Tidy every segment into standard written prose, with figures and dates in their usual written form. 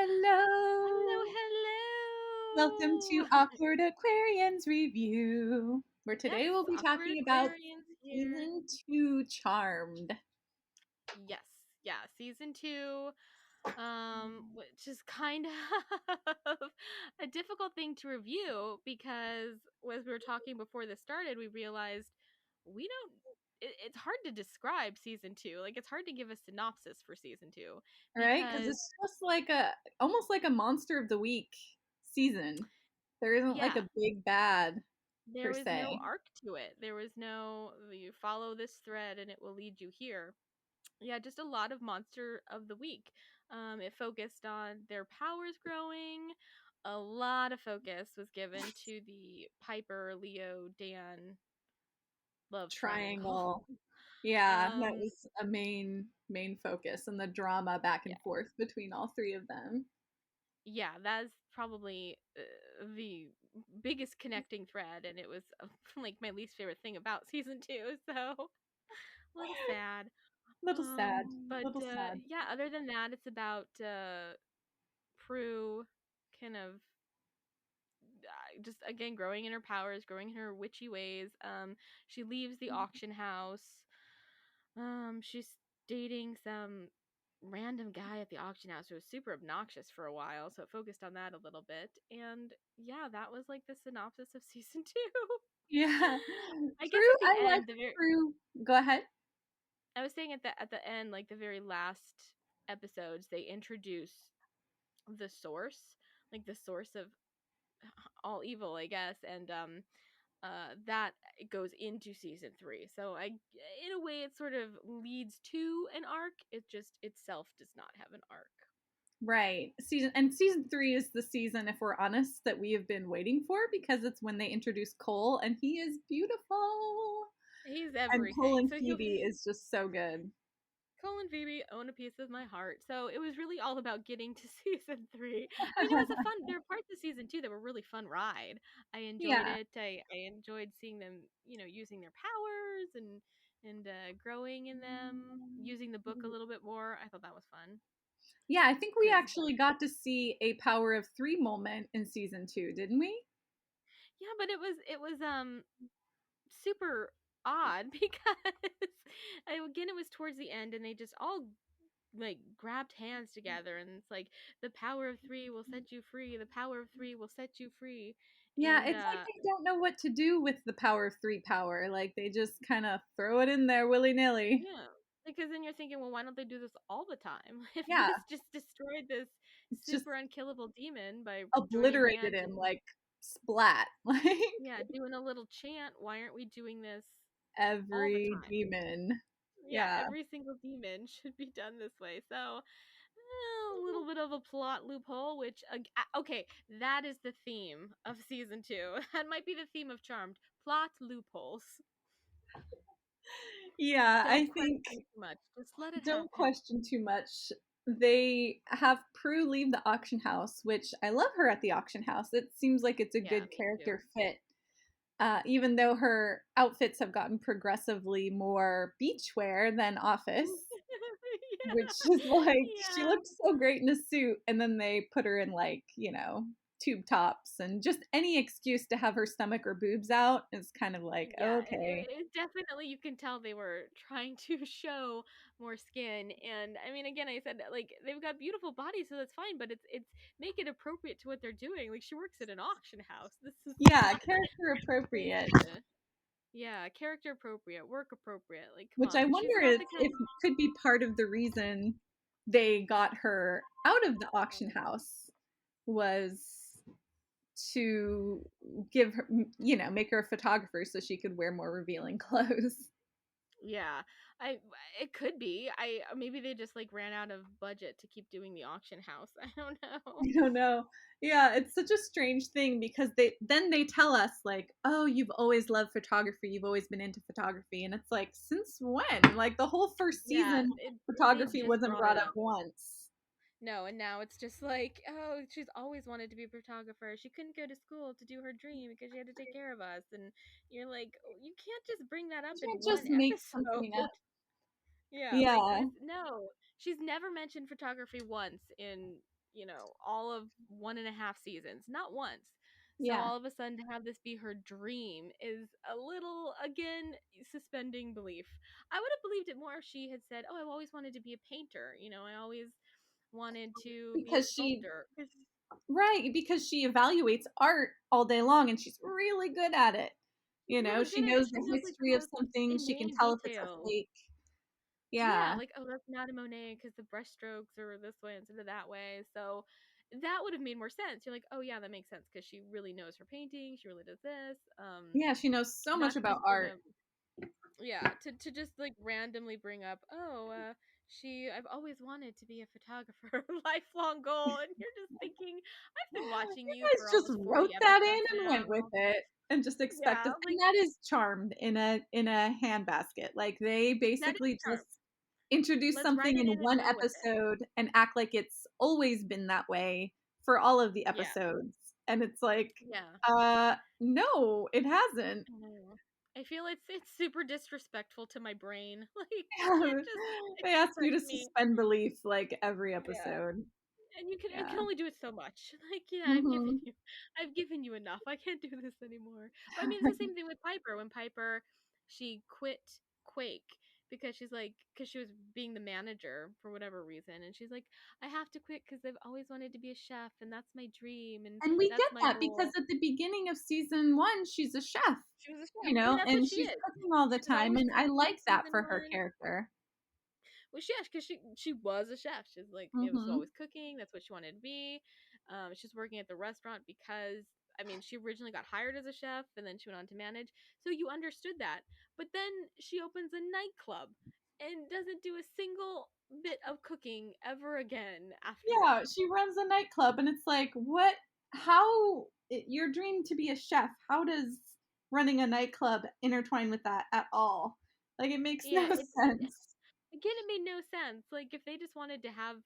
Hello. Welcome to Hello. Awkward Aquarians Review, where Yes, today we'll be awkward talking about Aquarians here. season 2 Charmed. Yes, yeah, season two, which is kind of a difficult thing to review because as we were talking before this started, we realized we don't. It's hard to describe season two. Like it's hard to give a synopsis for season two Right? Because because it's just like almost like a Monster of the Week season. There isn't like yeah, a big bad there per was no se. arc to it. There was no you follow this thread and it will lead you here. Yeah, just a lot of monster of the week. It focused on their powers growing. A lot of focus was given to the Piper, Leo, Dan love triangle. Triangle. Yeah, that um, was a main focus and the drama back yeah, and forth between all three of them. yeah, that's probably the biggest connecting thread, and it was like my least favorite thing about season two. So a little sad. Little sad. But Little sad. yeah, other than that, it's about Prue kind of just again growing in her powers, growing in her witchy ways. She leaves the auction house. She's dating some random guy at the auction house who was super obnoxious for a while, so it focused on that a little bit. And yeah, that was like the synopsis of season two. Yeah. I guess True. at the I like end, the very True. Go ahead. I was saying at the end, like the very last episodes, they introduce the source, like the source of all evil, I guess, and that goes into season three. So in a way, it sort of leads to an arc. It just itself does not have an arc. Right. Season 3 is the season, if we're honest, that we have been waiting for because it's when they introduce Cole and he is beautiful. He's And Cole everything. and So he'll Phoebe is just so good. Cole and Phoebe own a piece of my heart. So it was really all about getting to season three. I mean, it was a fun. There were parts of season two that were really fun ride. I enjoyed Yeah. it. I enjoyed seeing them, using their powers and growing in them, using the book a little bit more. I thought that was fun Yeah, I think we because actually got to see a Power of 3 moment in season 2, didn't we? yeah, but it was super odd because again it was towards the end and they just all like grabbed hands together and it's like the power of three will set you free, the power of three will set you free. Yeah, And it's like they don't know what to do with the Power of 3 power. Like they just kind of throw it in there willy-nilly. yeah, because then you're thinking, well, why don't they do this all the time? If Yeah, this just destroyed this it's just super unkillable demon by joining obliterated hands him and like splat. Like yeah, doing a little chant, why aren't we doing this all the every time? demon. Yeah, Yeah. every single demon should be done this way. So, a little bit of a plot loophole, which, okay, that is the theme of season two. That might be the theme of Charmed plot loopholes. Yeah, I Don't think question too much, just let it don't happen. question too much. They have Prue leave the auction house, which I love her at the auction house. It seems like it's a Yeah, good me too. character fit. Even though her outfits have gotten progressively more beachwear than office, which Yeah, is like she yeah. looked so great in a suit, and then they put her in like, tube tops and just any excuse to have her stomach or boobs out is kind of like, Yeah, okay. it definitely you can tell they were trying to show more skin, and I mean, again, I said that, like they've got beautiful bodies, so that's fine. But it's make it appropriate to what they're doing. Like she works at an auction house. This is Yeah, not character place appropriate. to yeah, character appropriate, work appropriate. Like come Which I on, she's wonder not is the kind. if could be part of the reason they got her out of the auction house was to give her, make her a photographer so she could wear more revealing clothes. Yeah, I it could be. I maybe they just like ran out of budget to keep doing the auction house. I don't know. I don't know. Yeah, it's such a strange thing because they tell us like, "Oh, you've always loved photography. You've always been into photography." And it's like, "Since when?" Like the whole first Yeah, season they photography just wasn't brought it brought up up. once. No, and now it's just like, oh, she's always wanted to be a photographer. She couldn't go to school to do her dream because she had to take care of us. And you're like, "Oh, you can't just bring that up You in can't one just make episode." something up. Yeah, like Yeah. this no. She's never mentioned photography once in, all of 1.5 seasons, not once. So Yeah. all of a sudden to have this be her dream is a little, again, suspending belief. I would have believed it more if she had said, "Oh, I've always wanted to be a painter. I always wanted to be a Because she sculptor." 'Cause Right, because she evaluates art all day long and she's really good at it. she's really She good at it. knows She the knows like the history of most something, she can inane tell if it's a details. fake. Yeah, Yeah. like, oh, that's not a Monet because the brush strokes are this way instead of that way. So that would have made more sense. You're like, oh yeah, that makes sense because she really knows her painting. She really does this. Yeah, she knows so much Not to about just bring art. up, yeah, to just like randomly bring up, oh, I've always wanted to be a photographer, lifelong goal, and you're just thinking, I've been watching you Guys for just almost 40 wrote that episodes in and went with now. it and just expected, Yeah, and like that is Charmed in a handbasket. Like they that is basically charm. just introduce Let's write something it in in and one go with it. episode and act like it's always been that way for all of the Yeah, episodes. And it's like, yeah. no, it hasn't. I know. I feel it's super disrespectful to my brain. Like you can't just They ask you to expect me. suspend belief like every Yeah. episode. And you can Yeah. only do it so much. Like, yeah, Hmm. I've given you enough. I can't do this anymore. But I mean, it's the same thing with Piper. When Piper, she quit Quake because she was being the manager for whatever reason, and she's like, I have to quit because I've always wanted to be a chef, and that's my dream, and And we that's get my that because goal. at the beginning of season one, she's a chef, She was a chef. Yeah, that's what and she she's is. cooking all the She was time. always And I cooking in like that season for her one. character. Well, yeah, because she was a chef. She's like, it was Hmm. always cooking. That's what she wanted to be. She's working at the restaurant because I mean, she originally got hired as a chef and then she went on to manage. So you understood that. But then she opens a nightclub and doesn't do a single bit of cooking ever again after Yeah, that. she runs a nightclub, and it's like, what? Your dream to be a chef? How does running a nightclub intertwine with that at all? Like, it makes Yeah, no it sense. again, it made no sense. Like if they just wanted to have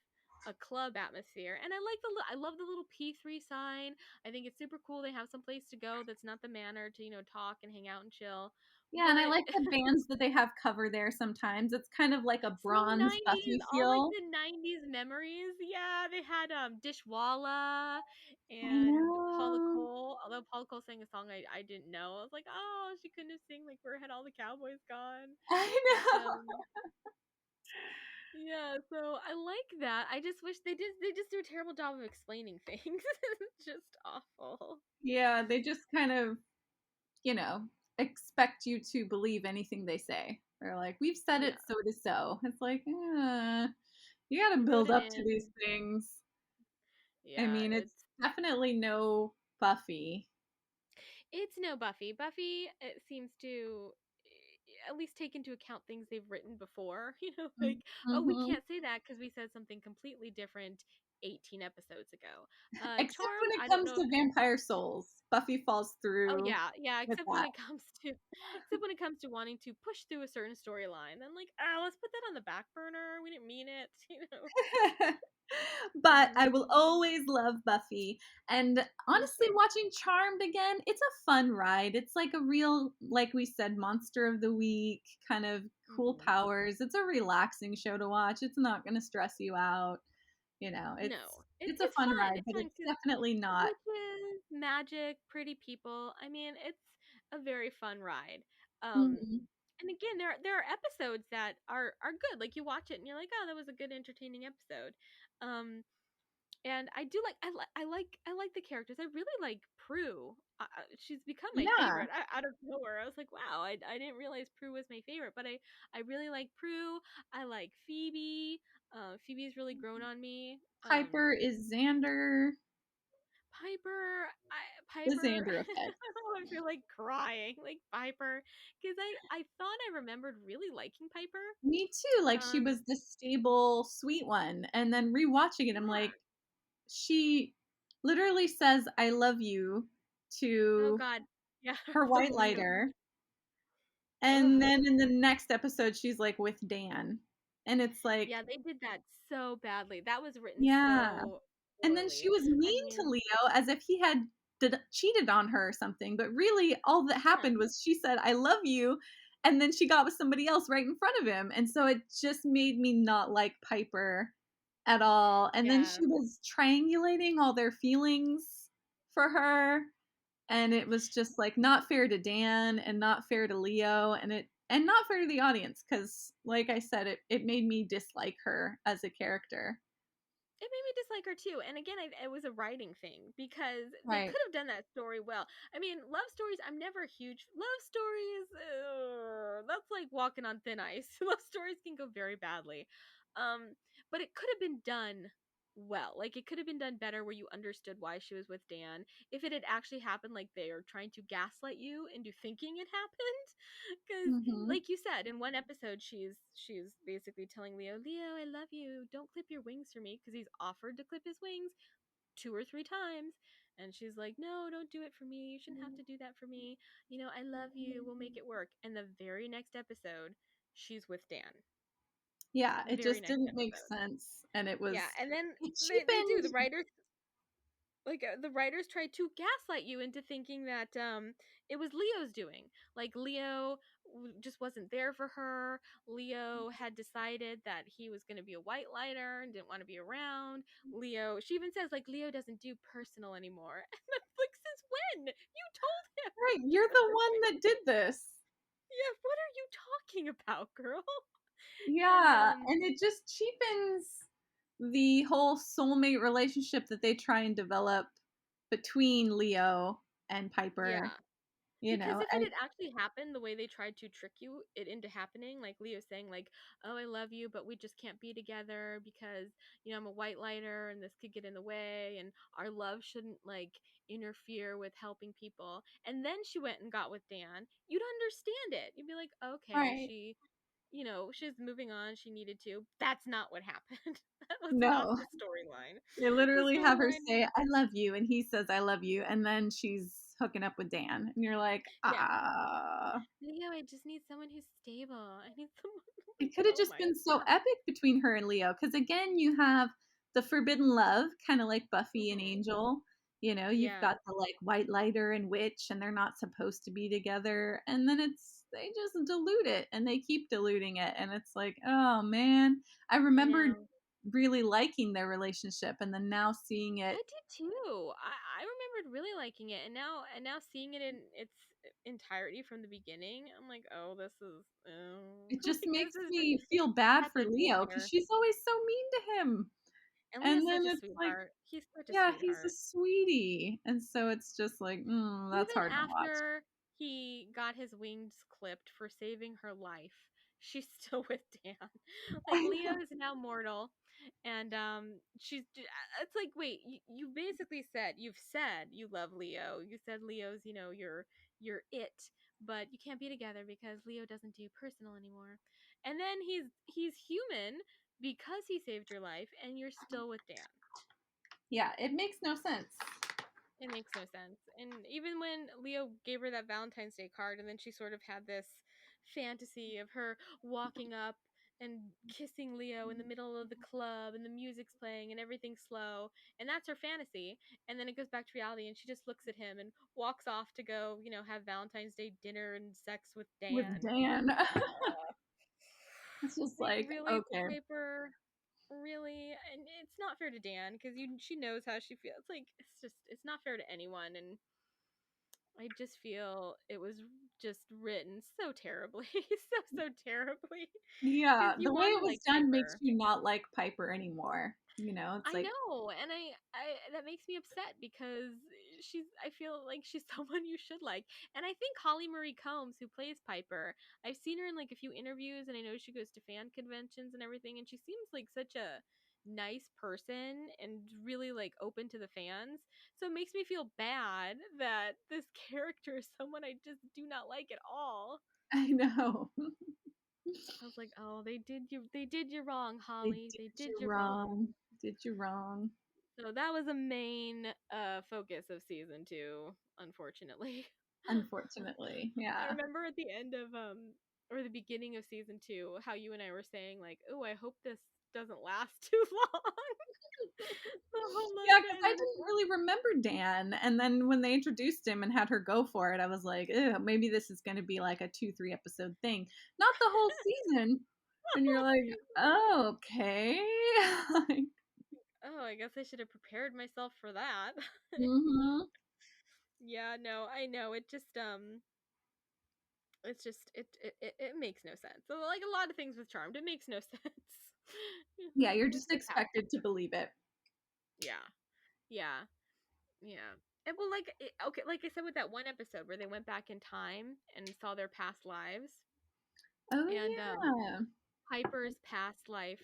a club atmosphere, and I love the little P3 sign. I think it's super cool. They have some place to go that's not the manor to talk and hang out and chill. Yeah, and I But like the bands that they have cover there sometimes. It's kind of like a so bronze 90s, Buffy all like feel. the 90s memories. Yeah, they had Dishwalla I and Paula know. Cole. Although Paula Cole sang a song I didn't know. I was like, oh, she couldn't have sing like where had all the cowboys gone. I But know. yeah, so I like that. I just wish they just do a terrible job of explaining things. It's just awful. Yeah, they just kind of, you know, expect you to believe anything they say. They're like, we've said Yeah. it, so it is so. It's like, you got to Wrote build it up to these in. things. I Yeah, mean, it's definitely no Buffy. it's no Buffy. Buffy, it seems to at least take into account things they've written before. Like, oh, we Mm-hmm. can't say that because we said something completely different 18 episodes ago. Except when Charmed, it I don't comes know if to vampire souls, Buffy falls oh through yeah, yeah. with Except when it comes to wanting to push through a certain storyline, then like, oh, let's put that on the back burner. We didn't mean it, that. But I Mhm. will always love Buffy. And Me honestly, too. watching Charmed again, it's a fun ride. It's like a real, like we said, monster of the week, kind of cool Hmm. powers. It's a relaxing show to watch. It's not going to stress you out. No, It's a it's fun fun. ride, It's but fun it's because definitely not. witches, magic, pretty people. I mean, it's a very fun ride. Um, Mhm. and again, there are episodes that are good. Like you watch it and you're like, oh, that was a good, entertaining episode. Um, and I do like I like the characters. I really like Prue. She's become my Yeah. favorite out of nowhere. I was like, wow, I didn't realize Prue was my favorite, but I really like Prue. I like Phoebe. Phoebe's really grown on me. Piper is Xander. Is Piper. Xander a pet? I feel like crying, like Piper, because I thought I remembered really liking Piper. Me too. Like she Um, was the stable, sweet one. And then rewatching it, I'm yeah. like, she literally says, I love you Oh to God, yeah, her the white window. lighter. Ugh. And then in the next episode, she's like with Dan. And it's like, Yeah, they did that so badly. That was written yeah. so And then she poorly. was I mean to mean, Leo as if he had cheated on her or something. But really, all that yeah. happened was she said, I love you. And then she got with somebody else right in front of him. And so it just made me not like Piper at all. And then Yeah. she was triangulating all their feelings for her. And it was just like not fair to Dan and not fair to Leo and not fair to the audience because like I said, it made me dislike her as a character. It made me dislike her too. And again, it was a writing thing because they Right. could have done that story well. I mean, love stories, I'm never a huge love stories. That's like walking on thin ice. Love stories can go very badly. Um, but it could have been done well. Like it could have been done better where you understood why she was with Dan. If it had actually happened like they are trying to gaslight you into thinking it happened. Because Hmm. like you said in one episode she's basically telling Leo, I love you, don't clip your wings for me, because he's offered to clip his wings 2 or 3 times, and she's like, no, don't do it for me, you shouldn't have to do that for me, I love you, we'll make it work. And the very next episode she's with Dan. Yeah, it Very just next didn't make episode. sense. And Yeah, and then it they do, the cheapened. writers, like the writers tried to gaslight you into thinking that it was Leo's doing. Like Leo just wasn't there for her. Leo had decided that he was going to be a white lighter and didn't want to be around. Leo, she even says like Leo doesn't do personal anymore. And I'm like, since when? You told him Right, to you're clip the your one wings. that did this. Yeah, what are you talking about, girl? And Yeah, and it just cheapens the whole soulmate relationship that they try and develop between Leo and Piper, yeah. you Because know. if it And had actually happened the way they tried to trick you it into happening, like Leo saying like, "Oh, I love you, but we just can't be together because, I'm a white lighter and this could get in the way and our love shouldn't like interfere with helping people." And then she went and got with Dan. You'd understand it. You'd be like, "Okay, right. she's moving on, she needed to." That's not what happened. That was not No. the storyline. They The literally have her storyline say, "I love you," and he says, "I love you," and then she's hooking up with Dan, and you're like, yeah. "Ah." Leo, I just need someone who's stable. I need someone like, It could have oh just my been so god. epic between her and Leo, because again, you have the forbidden love, kind of like Buffy and Mhm. Angel. You know, you've Yeah. got the like white lighter and witch, and they're not supposed to be together, and then they just dilute it, and they keep diluting it, and it's like, oh man, I I remembered know. really liking their relationship, and then now seeing it, I did too. I remembered really liking it, and now seeing it in its entirety from the beginning, I'm like, oh, this is it just like makes this is just me feel bad for second Leo because nature. she's always so mean to him. And And Leo's then such a it's like, sweetheart. He's such a yeah, he's a sweetheart. sweetie. And so it's just like, that's Even hard to watch. after he got his wings clipped for saving her life, she's still with Dan. Like I Leo know. is now mortal, and it's like, wait, you basically said you love Leo. You said Leo's, your it, but you can't be together because Leo doesn't do personal anymore. And then he's human because he saved your life, and you're still with Dan. Yeah, it makes no sense. It makes no sense. And even when Leo gave her that Valentine's Day card, and then she sort of had this fantasy of her walking up and kissing Leo in the middle of the club, and the music's playing, and everything's slow, and that's her fantasy. And then it goes back to reality, and she just looks at him and walks off to go, have Valentine's Day dinner and sex with With Dan. Dan. Uh, It's just like, like, really, okay. Piper? Really? And it's not fair to Dan because she knows how she feels. Like, it's not fair to anyone. And I just feel it was just written so terribly, so terribly, because Yeah, you the way want it to was like done makes Piper. you not like Piper anymore. You know, it's I like, know, and I that makes me upset because I feel like she's someone you should like. And I think Holly Marie Combs, who plays Piper, I've seen her in like a few interviews, and I know she goes to fan conventions and everything, and she seems like such a nice person and really like open to the fans. So it makes me feel bad that this character is someone I just do not like at all. I know. I was like, "Oh, they did you wrong, They Holly. They did did you you wrong." wrong. Did you wrong. So that was a main focus of season 2, unfortunately. Unfortunately. I Yeah. remember at the end of or the beginning of season 2 how you and I were saying like, "Oh, I hope this doesn't last too long." The whole love Yeah, because I didn't dynamic. really remember Dan. And then when they introduced him and had her go for it, I was like, maybe this is going to be like a 2, 3 episode thing. Not the whole season. And you're like, oh, okay. Like, Oh, I guess I should have prepared myself for that. mm-hmm. Yeah, no, I know. It's just it makes no sense. So, like a lot of things with Charmed, it makes no sense. Yeah, you're With just the past. expected to believe it. Yeah. Yeah. Yeah. And well, like okay, like I said with that one episode where they went back in time and saw their past lives, Oh, and yeah. Piper's past life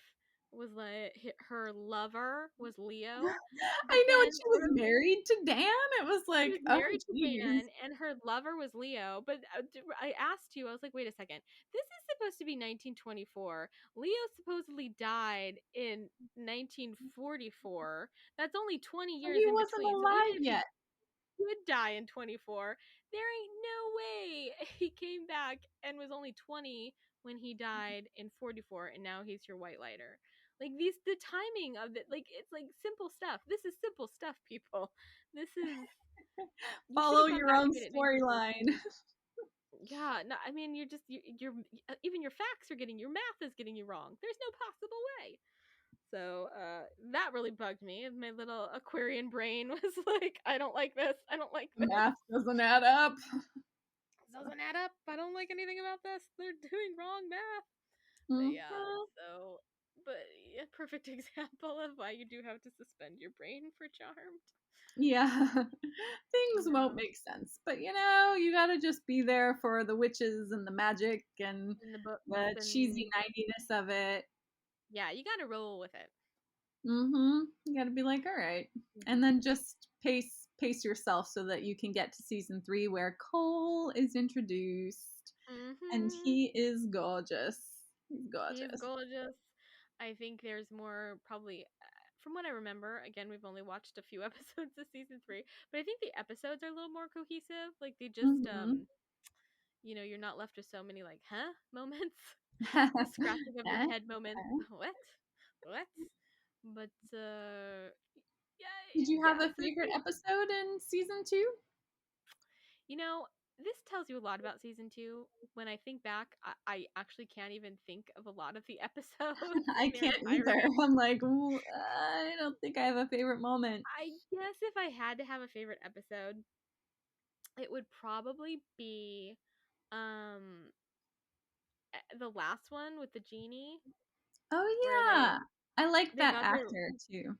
was like her lover was Leo, but I know, and then she was married to Dan. It was she like, was oh, married to geez. Dan, and her lover was Leo. But I asked you, I was like, wait a second, this is supposed to be 1924. Leo supposedly died in 1944. That's only 20 years He in wasn't between. So even alive if he yet. would die in 24, there ain't no way he came back and was only 20 when he died in 44, and now he's your white lighter. Like the timing of it, like it's like simple stuff. This is simple stuff, people. This is you should Follow have gone your back own and made it 1914. storyline. Yeah, no, I mean you're even your facts are getting your math is getting you wrong. There's no possible way. So that really bugged me. My little Aquarian brain was like, I don't like this. I don't like this. Math doesn't add up. This doesn't add up. I don't like anything about this. They're doing wrong math. But yeah, Mm-hmm. so but yeah, perfect example of why you do have to suspend your brain for Charmed. Yeah. Things won't No, make sense. But you gotta just be there for the witches and the magic and in the books the cheesy and ninetiness of it. yeah, you got to roll with it. Mm-hmm. You gotta be like, all right. And Mhm. then just pace yourself so that you can get to season 3 where Cole is introduced. And Mhm. he is gorgeous. He's He's gorgeous. gorgeous. I think there's more probably from what I remember, again, we've only watched a few episodes of season 3, but I think the episodes are a little more cohesive. Like they just Mm-hmm. you're not left with so many like, huh moments, the Huh? scratching of your head moments. What? What? But yeah, Did you have yeah, a so favorite see, episode in season 2? you know, this tells you a lot about season 2. When I think back, I actually can't even think of a lot of the episodes I in their can't either. entirety. I'm like, "Ooh, I don't think I have a favorite moment." I guess if I had to have a favorite episode, it would probably be um the last one with the genie where Oh yeah, I like they that got their actor too.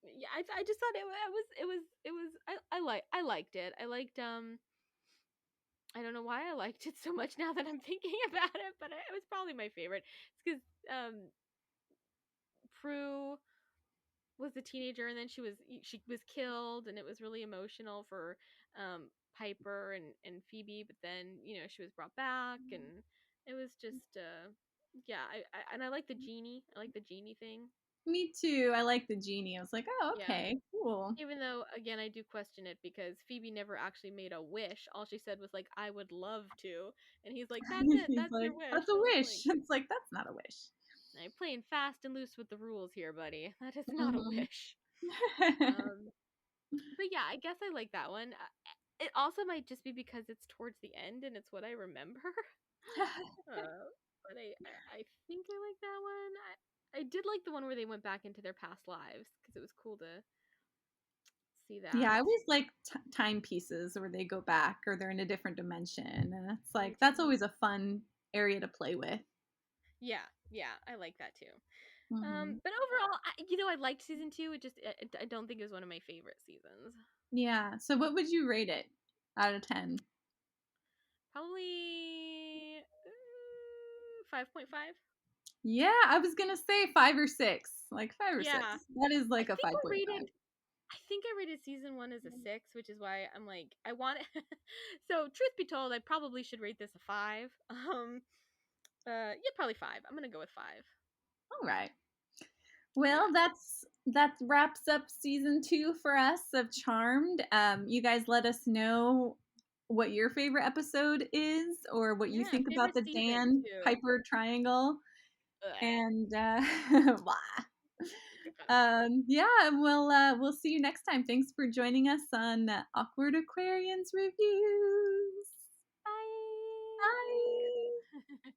yeah, I just thought it was I liked it. I liked I don't know why I liked it so much now that I'm thinking about it, but it was probably my favorite. It's because Prue was a teenager and then she was killed, and it was really emotional for Piper and Phoebe, but then she was brought back, and it was just yeah, I like the genie. I like the genie thing. Me too. I like the genie. I was like, "Oh, Yeah. okay, cool." Even though again I do question it because Phoebe never actually made a wish. All she said was like I would love to, and he's like that's it, He's that's like, your wish. "That's a I was wish." like It's like, "That's not a wish." I'm playing fast and loose with the rules here, buddy. That is not a Mhm. wish. Um But yeah, I guess I like that one. It also might just be because it's towards the end and it's what I remember. But I think I like that one. I did like the one where they went back into their past lives because it was cool to see Yeah, that. I always like timepieces where they go back or they're in a different dimension, and it's Me like that's too. always a fun area to play with. Yeah, yeah, I like that too. Hmm. But overall, I liked season 2. It just I don't think it was one of my favorite seasons. Yeah. So, what would you rate it out of 10? Probably 5.5. Yeah, I was gonna say 5 or 6, like 5 or 6. Yeah, That is I like a think I 5.5. rated I think I rated season 1 as a 6, which is why I'm like I want it. So, truth be told, I probably should rate this a 5. Yeah, probably 5. I'm going to go with 5. All right. Well, Yeah. that wraps up season 2 for us of Charmed. You guys let us know what your favorite episode is, or what you Yeah, think about favorite the season Dan too. Piper triangle. Ugh. And blah. Yeah, and we'll see you next time. Thanks for joining us on Awkward Aquarians Reviews. Bye. Bye.